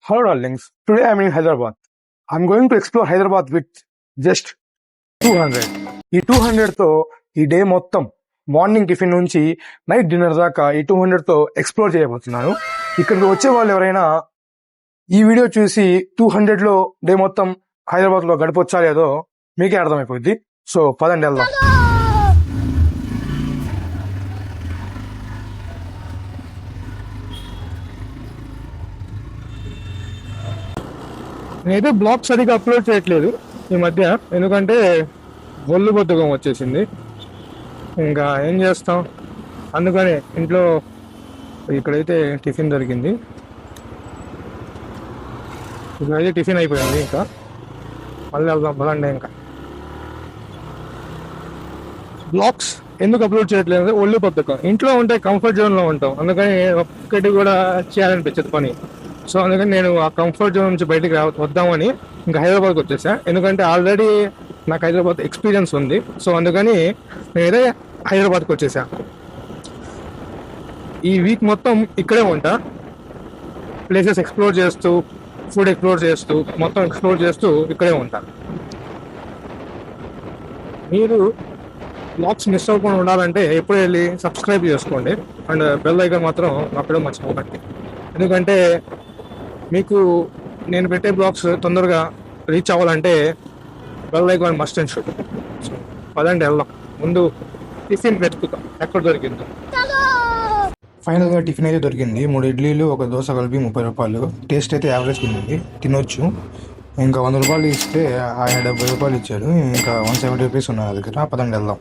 Hello darlings, today I am in Hyderabad. I am going to explore Hyderabad with just 200. ఈ 200 తో ఈ day మొత్తం morning tiffin నుంచి night dinner దాకా ఈ 200 తో ఎక్స్ప్లోర్ చేయబోతున్నాను. ఇక్కడికి వచ్చే వాళ్ళు ఎవరైనా ఈ వీడియో చూసి 200 లో డే మొత్తం హైదరాబాద్ లో గడపొచ్చా లేదో మీకే అర్థమైపోద్ది. సో పదండి వెళ్దాం. నేనైతే బ్లాగ్ సరిగా అప్లోడ్ చేయట్లేదు ఈ మధ్య, ఎందుకంటే ఒళ్ళు బద్ధకం వచ్చేసింది. ఇంకా ఏం చేస్తాం, అందుకని ఇంట్లో ఇక్కడైతే టిఫిన్ దొరికింది. ఇక్కడైతే టిఫిన్ అయిపోయింది. ఇంకా మళ్ళీ వెళ్దాం పదండి. ఇంకా బ్లాగ్స్ ఎందుకు అప్లోడ్ చేయట్లేదు, ఒళ్ళు బద్ధకం. ఇంట్లో ఉంటే కంఫర్ట్ జోన్లో ఉంటాం, అందుకని ఒక్కటి కూడా చేయాలనిపించదు పని. సో అందుకని నేను ఆ కంఫర్ట్ జోన్ నుంచి బయటకు వద్దామని ఇంకా హైదరాబాద్కి వచ్చేసా. ఎందుకంటే ఆల్రెడీ నాకు హైదరాబాద్ ఎక్స్పీరియన్స్ ఉంది. సో అందుకని నేనే హైదరాబాద్కి వచ్చేసా. ఈ వీక్ మొత్తం ఇక్కడే ఉంటా, ప్లేసెస్ ఎక్స్ప్లోర్ చేస్తూ, ఫుడ్ ఎక్స్ప్లోర్ చేస్తూ, మొత్తం ఎక్స్ప్లోర్ చేస్తూ ఇక్కడే ఉంటా. మీరు బ్లాగ్స్ మిస్ అవ్వకుండా ఉండాలంటే ఎప్పుడు వెళ్ళి సబ్స్క్రైబ్ చేసుకోండి, అండ్ బెల్ ఐకాన్ మాత్రం అక్కడే మర్చిపోకండి. ఎందుకంటే మీకు నేను పెట్టే బ్లాగ్స్ తొందరగా రీచ్ అవ్వాలంటే bell icon must and should. So పదండి వెళ్దాం. ముందు టిఫిన్ వెతుకుతాం ఎక్కడ దొరికిందో. ఫైనల్గా టిఫిన్ అయితే దొరికింది. 3 ఇడ్లీలు 1 దోశ కలిపి 30 రూపాయలు. టేస్ట్ అయితే యావరేజ్ ఉంది, తినొచ్చు. ఇంకా 100 రూపాయలు ఇస్తే ఆయన 70 రూపాయలు ఇచ్చాడు. ఇంకా 170 రూపీస్ ఉన్నాయి దగ్గర. పదండి వెళ్దాం.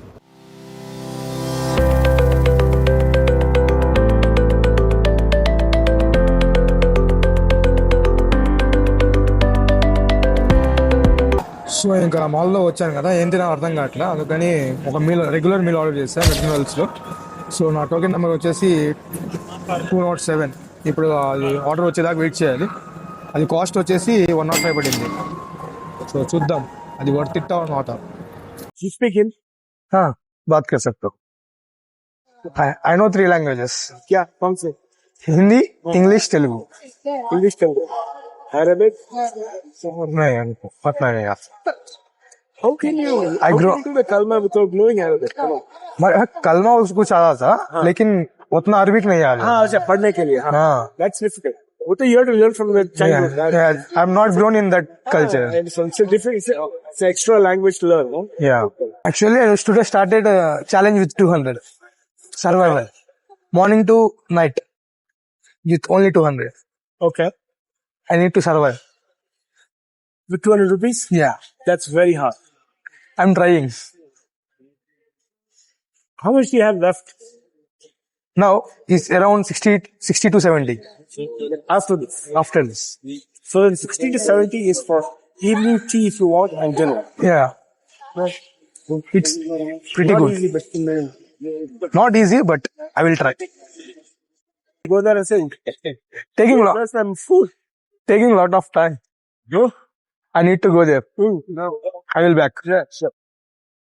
సో ఇంకా మాల్లో వచ్చాను కదా, ఏం తినా అర్థం కావట్లేదు. అందుకని ఒక రెగ్యులర్ మీల్ ఆర్డర్ చేశాను మెక్డొనాల్డ్స్లో. సో నా టోకెన్ నెంబర్ వచ్చేసి 207. ఇప్పుడు అది ఆర్డర్ వచ్చేదాకా వెయిట్ చేయాలి. అది కాస్ట్ వచ్చేసి 105 పడింది. సో చూద్దాం అది వర్త్ ఇట్ ఆర్ నాట్. बात कर सकते हो. I know 3 languages. क्या कौन से? Hindi, English, Telugu. English Telugu Arabic नहीं पता नहीं यार. How can you do the kalma without knowing Arabic? Come on. कलमा उसको चाहा था, लेकिन उतना अरबिक नहीं आ रहा. हाँ अच्छा, पढ़ने के लिए. हाँ that's difficult. वो तो you have to learn from the childhood. Yeah, I'm not grown in that culture. It's different. It's an extra language to learn, no? Yeah. Actually, I today started a challenge with 200. Survival. Morning to night. With only 200. Okay. I need to survive. With 200 rupees? Yeah. That's very hard. I'm trying. How much do you have left? Now, it's around 60 to 70. After this? After this. So then 60 to 70 is for evening tea if you want and dinner. Yeah. It's pretty Not good. easy, but Not easy, but I will try. go there and say, Taking there's some food. a lot of time. Go. I need to go there. No. I will back. Yeah, sure.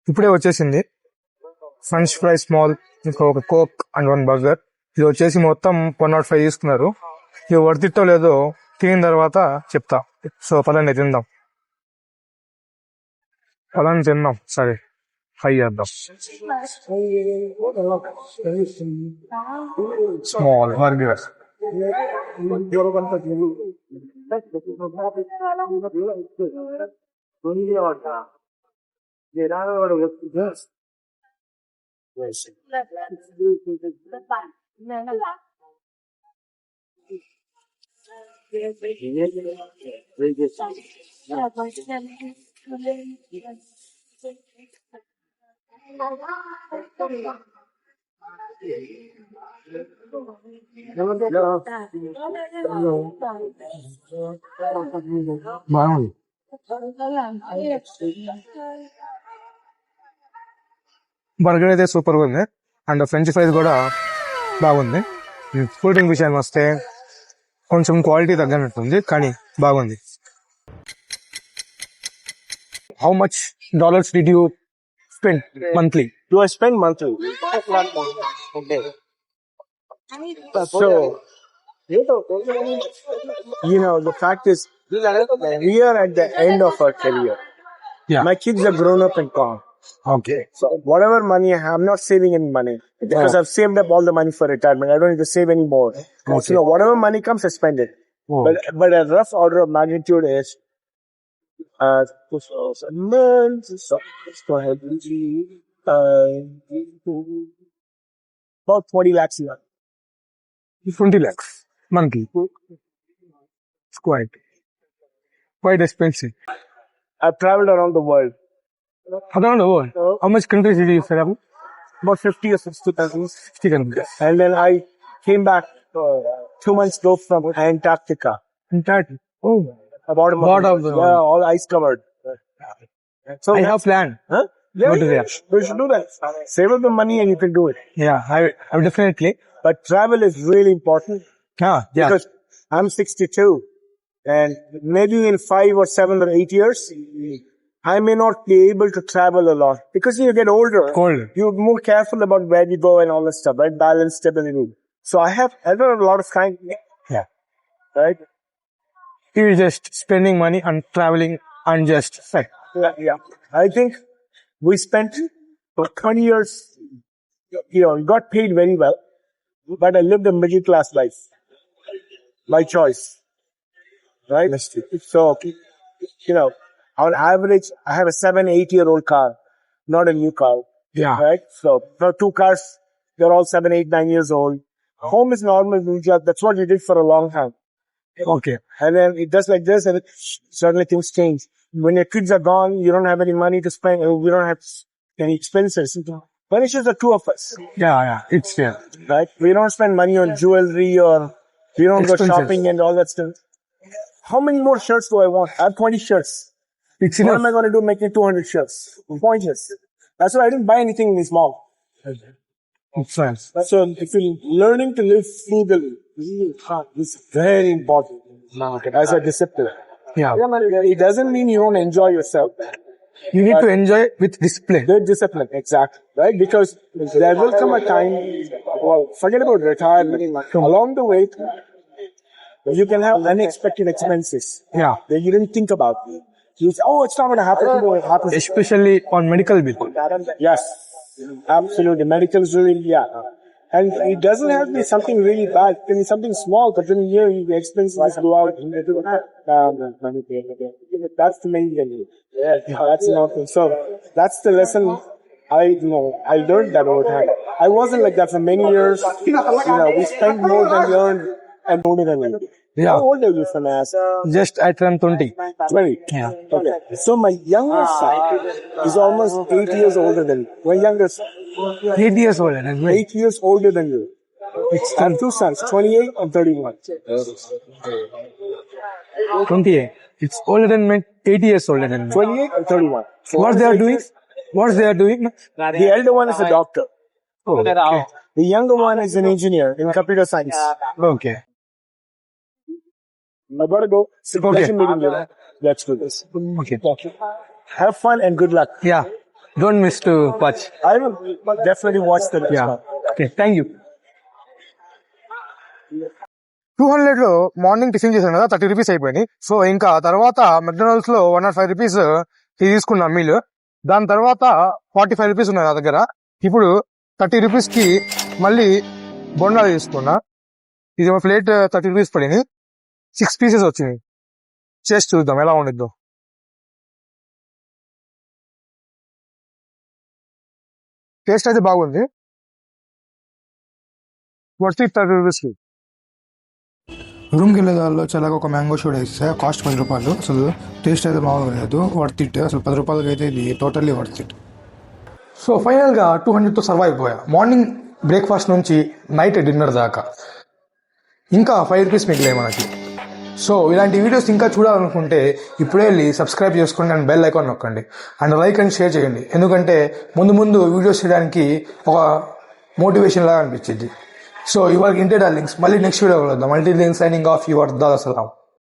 ఇప్పుడే వచ్చేసింది. French fry small, ఒక coke and 1 burger. ఇది వచ్చేసి మొత్తం 105 తీసుకున్నారు. ఇది వర్తిట్టో లేదో తినిన తర్వాత చెప్తా. సో పదండి తిందాం. సరే ఫ్రై చేద్దాం. Small burger. బాగుంది. బర్గర్ అయితే సూపర్గా ఉంది, అండ్ ఫ్రెంచ్ ఫ్రైస్ కూడా బాగుంది. కూల్ డ్రింక్ విషయానికి వస్తే కొంచెం క్వాలిటీ తగ్గనట్టుంది, కానీ బాగుంది. How much dollars did you spend monthly? Do I spend monthly? Okay. So The fact is, we are at the end of our career. Yeah. My kids are grown up and gone. Okay. So whatever money I have, I'm not saving any money because I've saved up all the money for retirement. I don't need to save any more. Okay. So whatever money comes, I spend it. Oh. But a rough order of magnitude is, months. Go ahead. About 20 lakhs a year. 20 lakhs monthly. It's quite expensive. I've traveled around the world. Around the world. How much countries did you travel? About 50 or 60 countries. 60 countries. And then I came back 2 months ago from Antarctica. Antarctica. Oh. About a month What ago. of the Yeah, all ice covered. So I have planned. Huh? Yeah, Go to yeah, there. we should do that. Save up the money and you can do it. Yeah, I definitely. But travel is really important Yeah. because I'm 62 and maybe in 5 or 7 or 8 years, I may not be able to travel a lot because you get older. Cold. You're more careful about where you go and all that stuff, right? Balance, stability. So I have a lot of time. Yeah. Right? You're just spending money and traveling and just. Yeah. I think we spent 20 years, got paid very well, but I lived a middle class life by choice. Right? So, on average, I have a 7-8-year-old car, not a new car. Yeah. Right? So, 2 cars, they're all 7, 8, 9 years old. Home is normal. That's what we did for a long time. Okay. And then it does like this and suddenly things change. When your kids are gone, you don't have any money to spend. We don't have any expenses. But it's just the two of us. Yeah. It's fair. Right? We don't spend money on jewelry or we don't Expenses. go shopping and all that stuff. How many more shirts do I want? I have 20 shirts. It's What enough. am I going to do making 200 shirts? Pointless. That's why I didn't buy anything in this mall. It's fine. So if you're learning to live frugally, this is very important as a discipline. Yeah. It doesn't mean you don't enjoy yourself. You need to enjoy with discipline. The discipline, exactly. Right? Because there will come a time, forget about retirement. Along the way, you can have unexpected expenses Yeah. that you didn't think about. You say, it's not going to happen. It happens. Especially on medical bill. Yes, absolutely. Medical's really, yeah. And it doesn't have to be something really bad. It can be something small, but then the expenses go out. That's the main thing. That's not. So that's the lesson. I learned that over time. I wasn't like that for many years. We spent more than we earned and older than we. Yeah. How old are you, Fanas? Just I turned 20. 20. Yeah. Okay. So my youngest son is almost 8 years older than you. My youngest, 8 years old. And 8 years older than you. I have 2 sons, 28 and 31. 28. It's older than me. 8 years older than me. 28 and 31. So What they are doing? What they are doing? the elder one is a doctor. Oh, okay. The younger one is an engineer in computer science. Okay. I gotta go. It's a pleasure meeting you. Let's do this. Okay. Have fun and good luck. Yeah. Don't miss to watch. I will definitely watch the next Yeah. one. Okay. Thank you. 200 లో morning tiffin చేశాను కదా 30 rupees అయిపోయినాయి. So ఇంకా తర్వాత McDonald's లో 105 rupees తీసుకున్నా meal. దాని తర్వాత 45 రూపీస్ ఉన్నాయి నా దగ్గర. ఇప్పుడు 30 రూపీస్ కి మళ్ళీ బొండాలు తీసుకున్నా. ఇది ఒక ప్లేట్ 30 రూపీస్ పడింది. 6 పీసెస్ వచ్చినాయి. చేసి చూద్దాం ఎలా ఉండిద్దో. టేస్ట్ అయితే బాగుంది. వర్త్ 30 రూపీస్కి. రూమ్కి వెళ్ళే దానిలో చాలా ఒక మ్యాంగో షూట్ వేస్తే కాస్ట్ 10 రూపాయలు. అసలు టేస్ట్ అయితే మామూలుగా లేదు. Worth it. అసలు 10 రూపాయలకి అయితే ఇది టోటల్లీ వర్త్ ఇట్. సో ఫైనల్గా 200తో సర్వైవ్ అయిపోయా. మార్నింగ్ బ్రేక్ఫాస్ట్ నుంచి నైట్ డిన్నర్ దాకా ఇంకా 5 రూపీస్ మిగిలాయి మనకి. సో ఇలాంటి వీడియోస్ ఇంకా చూడాలనుకుంటే ఇప్పుడే వెళ్ళి సబ్స్క్రైబ్ చేసుకోండి అండ్ బెల్ ఐకాన్ నొక్కండి అండ్ లైక్ అండ్ షేర్ చేయండి. ఎందుకంటే ముందు వీడియోస్ చేయడానికి ఒక మోటివేషన్ లాగా అనిపించింది. సో ఇవాళ ఇంతే డార్లింగ్స్. మళ్ళీ నెక్స్ట్ వీడియో కలుద్దాం. మల్టీ సైనింగ్ ఆఫ్ యువర్ దాదా సలాం.